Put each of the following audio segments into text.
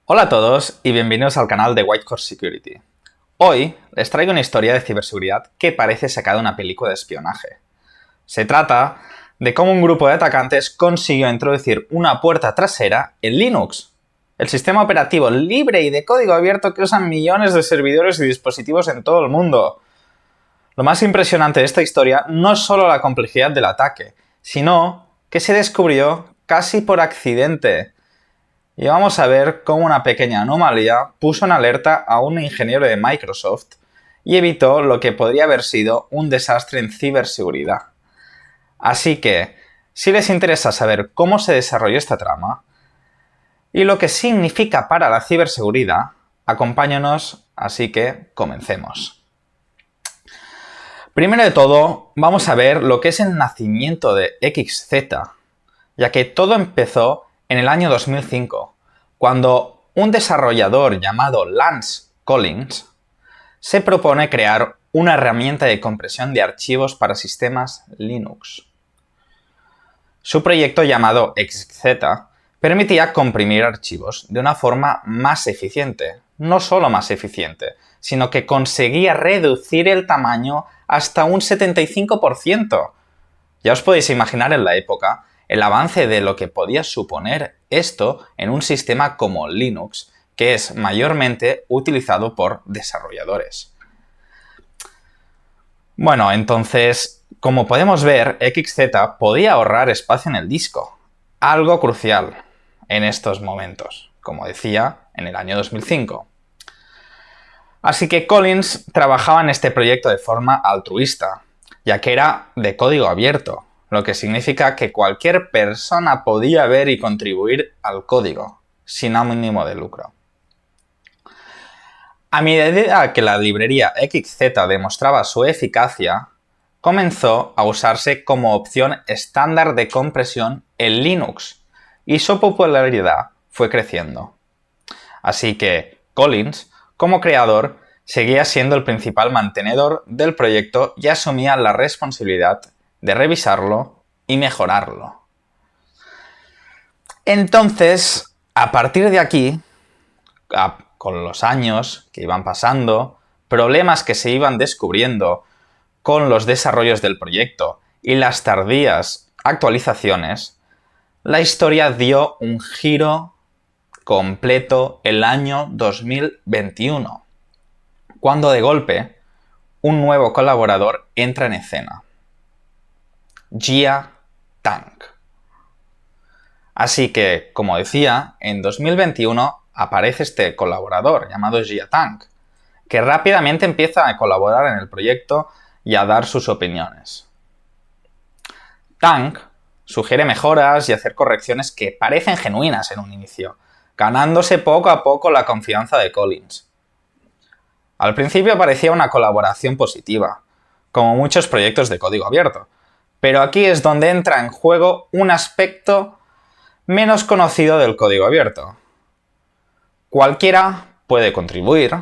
Hola a todos y bienvenidos al canal de Whitehorse Security. Hoy les traigo una historia de ciberseguridad que parece sacada de una película de espionaje. Se trata de cómo un grupo de atacantes consiguió introducir una puerta trasera en Linux, el sistema operativo libre y de código abierto que usan millones de servidores y dispositivos en todo el mundo. Lo más impresionante de esta historia no es solo la complejidad del ataque, sino que se descubrió casi por accidente. Y vamos a ver cómo una pequeña anomalía puso en alerta a un ingeniero de Microsoft y evitó lo que podría haber sido un desastre en ciberseguridad. Así que, si les interesa saber cómo se desarrolló esta trama y lo que significa para la ciberseguridad, acompáñanos, así que comencemos. Primero de todo, vamos a ver lo que es el nacimiento de XZ, ya que todo empezó en el año 2005, cuando un desarrollador llamado Lance Collins se propone crear una herramienta de compresión de archivos para sistemas Linux. Su proyecto llamado XZ permitía comprimir archivos de una forma más eficiente. No solo más eficiente, sino que conseguía reducir el tamaño hasta un 75%. Ya os podéis imaginar en la época el avance de lo que podía suponer esto en un sistema como Linux, que es mayormente utilizado por desarrolladores. Bueno, entonces, como podemos ver, XZ podía ahorrar espacio en el disco, algo crucial en estos momentos, como decía, en el año 2005. Así que Collins trabajaba en este proyecto de forma altruista, ya que era de código abierto, lo que significa que cualquier persona podía ver y contribuir al código, sin ánimo de lucro. A medida que la librería XZ demostraba su eficacia, comenzó a usarse como opción estándar de compresión en Linux, y su popularidad fue creciendo. Así que Collins, como creador, seguía siendo el principal mantenedor del proyecto y asumía la responsabilidad de revisarlo y mejorarlo. Entonces, a partir de aquí, con los años que iban pasando, problemas que se iban descubriendo con los desarrollos del proyecto y las tardías actualizaciones, la historia dio un giro completo el año 2021, cuando de golpe un nuevo colaborador entra en escena. Jia Tang. Así que, como decía, en 2021 aparece este colaborador llamado Jia Tang, que rápidamente empieza a colaborar en el proyecto y a dar sus opiniones. Tang sugiere mejoras y hacer correcciones que parecen genuinas en un inicio, ganándose poco a poco la confianza de Collins. Al principio parecía una colaboración positiva, como muchos proyectos de código abierto, pero aquí es donde entra en juego un aspecto menos conocido del código abierto. Cualquiera puede contribuir,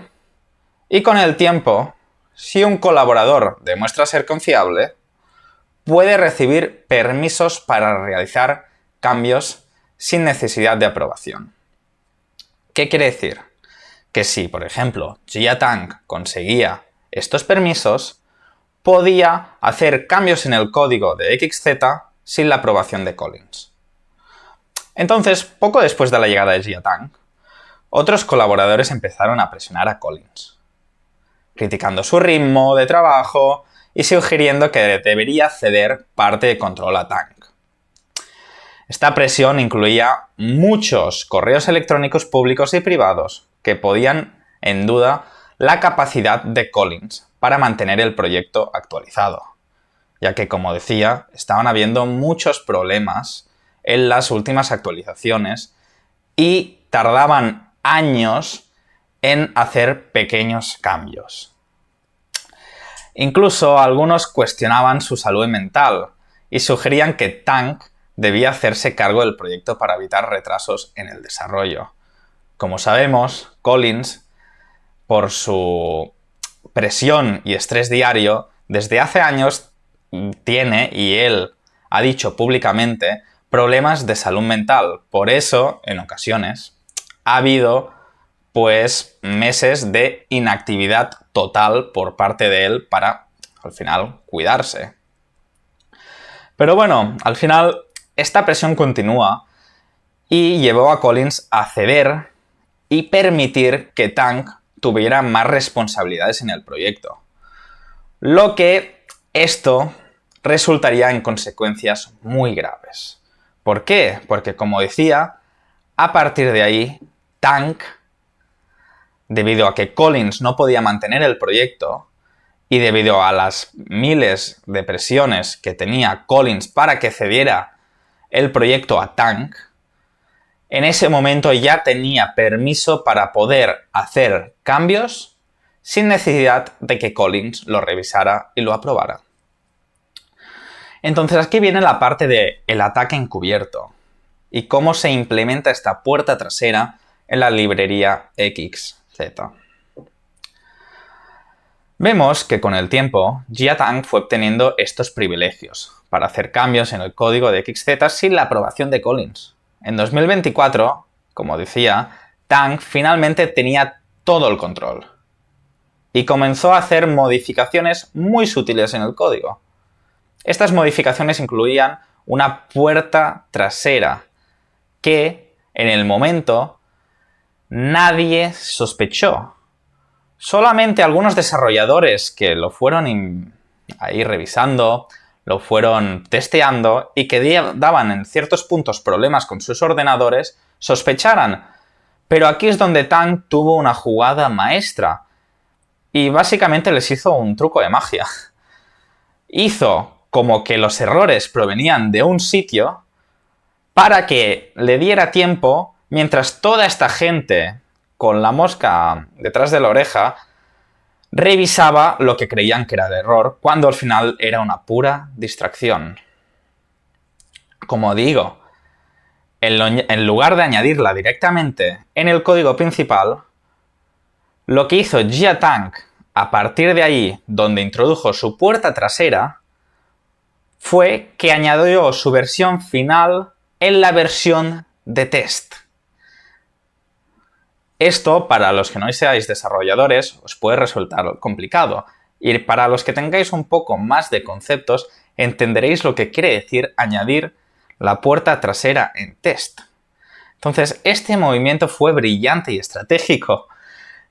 y con el tiempo, si un colaborador demuestra ser confiable, puede recibir permisos para realizar cambios sin necesidad de aprobación. ¿Qué quiere decir? Que si, por ejemplo, Jia Tang conseguía estos permisos, podía hacer cambios en el código de XZ sin la aprobación de Collins. Entonces, poco después de la llegada de Jia Tang, otros colaboradores empezaron a presionar a Collins, criticando su ritmo de trabajo y sugiriendo que debería ceder parte de control a Tang. Esta presión incluía muchos correos electrónicos públicos y privados que ponían en duda la capacidad de Collins para mantener el proyecto actualizado, ya que, como decía, estaban habiendo muchos problemas en las últimas actualizaciones y tardaban años en hacer pequeños cambios. Incluso algunos cuestionaban su salud mental y sugerían que Tang debía hacerse cargo del proyecto para evitar retrasos en el desarrollo. Como sabemos, Collins, por su presión y estrés diario, desde hace años tiene, y él ha dicho públicamente, problemas de salud mental. Por eso, en ocasiones, ha habido pues meses de inactividad total por parte de él para, al final, cuidarse. Pero bueno, al final esta presión continúa y llevó a Collins a ceder y permitir que Tang tuviera más responsabilidades en el proyecto. Lo que esto resultaría en consecuencias muy graves. ¿Por qué? Porque, como decía, a partir de ahí, Tang, debido a que Collins no podía mantener el proyecto y debido a las miles de presiones que tenía Collins para que cediera el proyecto a Tang, en ese momento ya tenía permiso para poder hacer cambios sin necesidad de que Collins lo revisara y lo aprobara. Entonces aquí viene la parte del ataque encubierto y cómo se implementa esta puerta trasera en la librería XZ. Vemos que con el tiempo, Jia Tang fue obteniendo estos privilegios para hacer cambios en el código de XZ sin la aprobación de Collins. En 2024, como decía, Tang finalmente tenía todo el control y comenzó a hacer modificaciones muy sutiles en el código. Estas modificaciones incluían una puerta trasera que, en el momento, nadie sospechó. Solamente algunos desarrolladores que lo fueron ahí revisando, lo fueron testeando y que daban en ciertos puntos problemas con sus ordenadores, sospecharan. Pero aquí es donde Tang tuvo una jugada maestra y básicamente les hizo un truco de magia. Hizo como que los errores provenían de un sitio para que le diera tiempo, mientras toda esta gente con la mosca detrás de la oreja revisaba lo que creían que era el error, cuando al final era una pura distracción. Como digo, en lugar de añadirla directamente en el código principal, lo que hizo Jia Tang a partir de ahí, donde introdujo su puerta trasera, fue que añadió su versión final en la versión de test. Esto, para los que no seáis desarrolladores, os puede resultar complicado. Y para los que tengáis un poco más de conceptos, entenderéis lo que quiere decir añadir la puerta trasera en test. Entonces, este movimiento fue brillante y estratégico,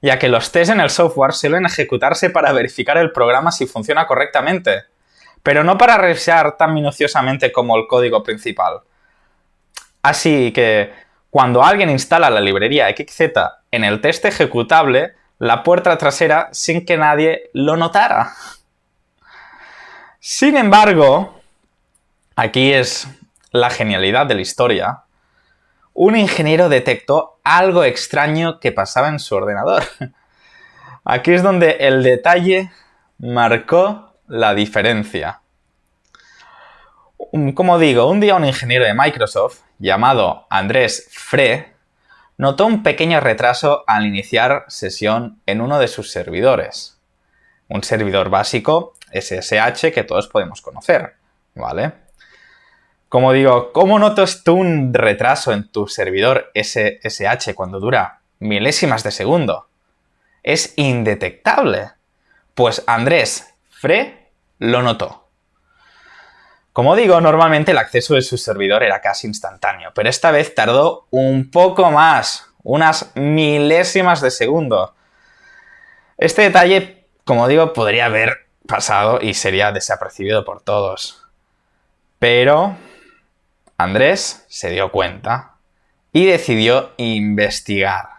ya que los tests en el software suelen ejecutarse para verificar el programa si funciona correctamente, pero no para revisar tan minuciosamente como el código principal. Así que, cuando alguien instala la librería XZ en el test ejecutable, la puerta trasera sin que nadie lo notara. Sin embargo, aquí es la genialidad de la historia. Un ingeniero detectó algo extraño que pasaba en su ordenador. Aquí es donde el detalle marcó la diferencia. Como digo, un día un ingeniero de Microsoft, llamado Andrés Fré, notó un pequeño retraso al iniciar sesión en uno de sus servidores. Un servidor básico SSH que todos podemos conocer, ¿vale? Como digo, ¿cómo notas tú un retraso en tu servidor SSH cuando dura milésimas de segundo? Es indetectable. Pues Andrés Fré lo notó. Como digo, normalmente el acceso de su servidor era casi instantáneo, pero esta vez tardó un poco más, unas milésimas de segundo. Este detalle, como digo, podría haber pasado y sería desapercibido por todos. Pero Andrés se dio cuenta y decidió investigar.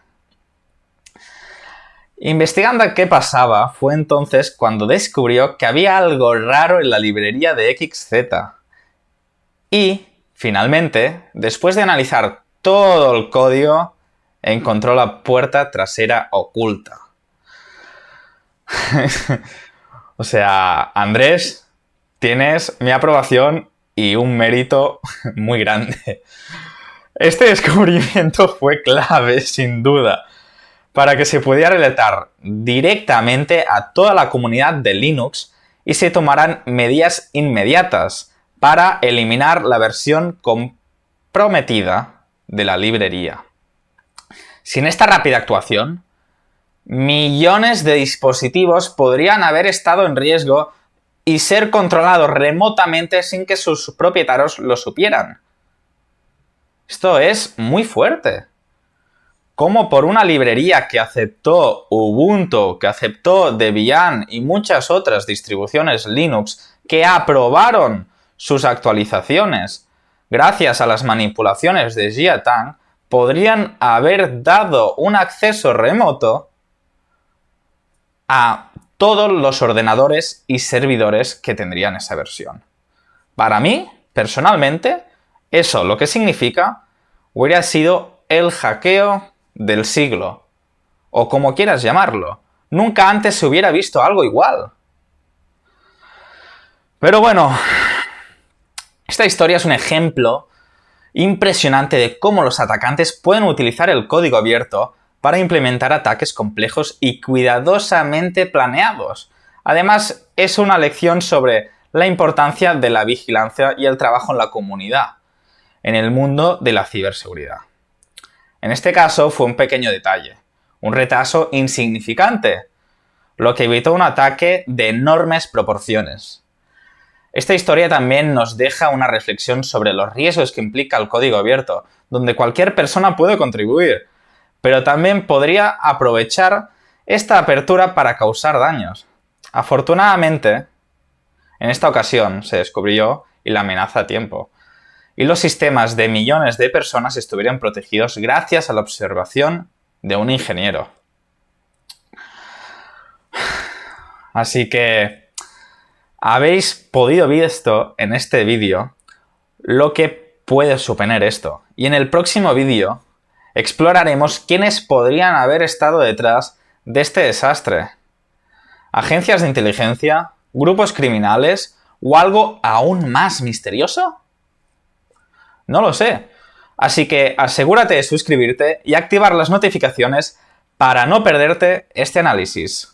Investigando qué pasaba, fue entonces cuando descubrió que había algo raro en la librería de XZ. Y, finalmente, después de analizar todo el código, encontró la puerta trasera oculta. O sea, Andrés, tienes mi aprobación y un mérito muy grande. Este descubrimiento fue clave, sin duda, para que se pudiera alertar directamente a toda la comunidad de Linux y se tomaran medidas inmediatas para eliminar la versión comprometida de la librería. Sin esta rápida actuación, millones de dispositivos podrían haber estado en riesgo y ser controlados remotamente sin que sus propietarios lo supieran. Esto es muy fuerte. Como por una librería que aceptó Ubuntu, que aceptó Debian y muchas otras distribuciones Linux que aprobaron sus actualizaciones gracias a las manipulaciones de Jia Tang, podrían haber dado un acceso remoto a todos los ordenadores y servidores que tendrían esa versión. Para mí, personalmente, eso lo que significa hubiera sido el hackeo del siglo, o como quieras llamarlo. Nunca antes se hubiera visto algo igual. Pero bueno, esta historia es un ejemplo impresionante de cómo los atacantes pueden utilizar el código abierto para implementar ataques complejos y cuidadosamente planeados. Además, es una lección sobre la importancia de la vigilancia y el trabajo en la comunidad, en el mundo de la ciberseguridad. En este caso fue un pequeño detalle, un retraso insignificante, lo que evitó un ataque de enormes proporciones. Esta historia también nos deja una reflexión sobre los riesgos que implica el código abierto, donde cualquier persona puede contribuir, pero también podría aprovechar esta apertura para causar daños. Afortunadamente, en esta ocasión se descubrió y la amenaza a tiempo, y los sistemas de millones de personas estuvieron protegidos gracias a la observación de un ingeniero. Así que habéis podido ver esto en este vídeo, lo que puede suponer esto. Y en el próximo vídeo exploraremos quiénes podrían haber estado detrás de este desastre. ¿Agencias de inteligencia? ¿Grupos criminales? ¿O algo aún más misterioso? No lo sé. Así que asegúrate de suscribirte y activar las notificaciones para no perderte este análisis.